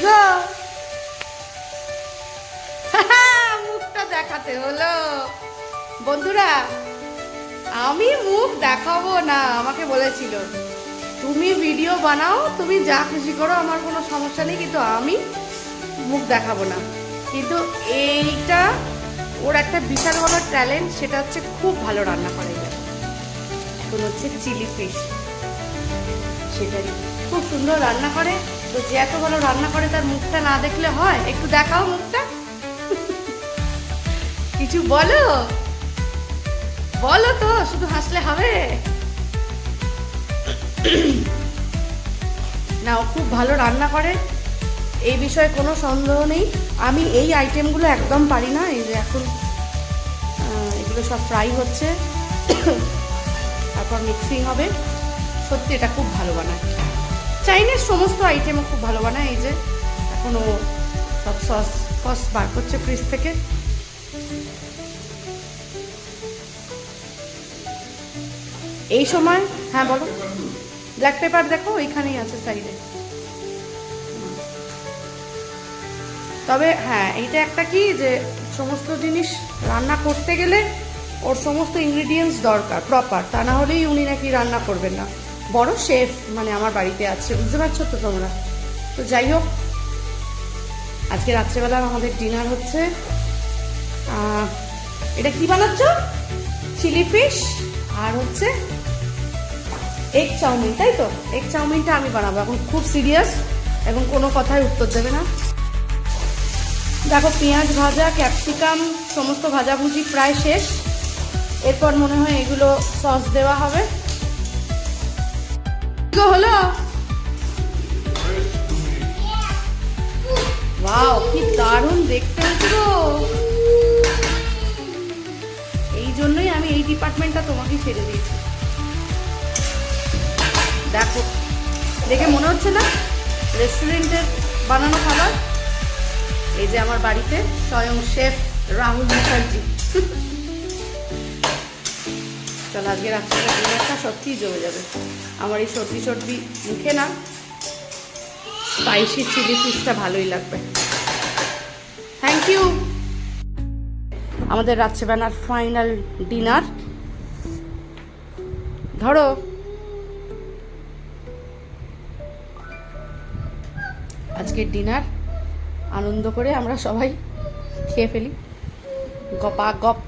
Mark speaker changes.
Speaker 1: গো মুখটা দেখাতে হলো। বন্ধুরা, আমি মুখ দেখাবো না, আমাকে বলেছিল তুমি ভিডিও বানাও, তুমি যা খুশি করো, আমার কোনো সমস্যা নেই, কিন্তু আমি মুখ দেখাবো না। কিন্তু এইটা ওর একটা বিশাল বড় ট্যালেন্ট, সেটা হচ্ছে খুব ভালো রান্না করে। এখন হচ্ছে চিলি ফিশ, সেটাই খুব সুন্দর রান্না করে। তো যে এত ভালো রান্না করে তার মুখটা না দেখলে হয়? একটু দেখাও মুখটা, কিছু বলো বলো তো, শুধু হাসলে হবে না? ও খুব ভালো রান্না করে, এই বিষয়ে কোনো সন্দেহ নেই। আমি এই আইটেমগুলো একদম পারি না। এই যে এখন এগুলো সব ফ্রাই হচ্ছে, তারপর মিক্সিং হবে। সত্যি এটা খুব ভালো বানায়। চাইনিজ সমস্ত আইটেমও খুব ভালো বানায়। এই যে এখন ও সব সস বার করছে ফ্রিজ থেকে। এই সময় হ্যাঁ বলো। ব্ল্যাক পেপার দেখো ওইখানেই আছে সাইডে। তবে হ্যাঁ, এইটা একটা কি যে সমস্ত জিনিস রান্না করতে গেলে ওর সমস্ত ইনগ্রিডিয়েন্টস দরকার প্রপার, তা না হলেই উনি নাকি রান্না করবেন না। বড় শেফ মানে আমার বাড়িতে আছে, বুঝতে পারছো তো তোমরা। তো যাই হোক, আজকে রাত্রেবেলা আমাদের ডিনার হচ্ছে। এটা কি বানাচ্ছ? চিলি ফিশ আর হচ্ছে এগ চাউমিন, তাই তো? এগ চাউমিনটা আমি বানাবো এখন, খুব সিরিয়াস এবং কোনো কথায় উত্তর দেবে না। দেখো, পেঁয়াজ ভাজা, ক্যাপসিকাম সমস্ত ভাজাভুজি প্রায় শেষ। এরপর মনে হয় এগুলো সস দেওয়া হবে। হলো, ওয়াও কি দারুণ দেখতে হচ্ছে গো। এই জন্যই আমি এই ডিপার্টমেন্টটা তোমাকে ছেড়ে দিয়েছি। দেখো, দেখে মনে হচ্ছে না রেস্টুরেন্টের বানানো খাবার? এই যে আমার বাড়িতে স্বয়ং শেফ রাহুল মুখার্জি। চল, আজকে রাত্রিবেলা ডিনারটা সত্যিই জমে যাবে। আমার এই সর্দি সর্দি মুখে না, স্পাইসি চিলি ফিশটা ভালোই লাগবে। Thank you. আমাদের রাত্রেবেলার ফাইনাল ডিনার। ধরো, আজকের ডিনার আনন্দ করে আমরা সবাই খেয়ে ফেলি, গপা গপ।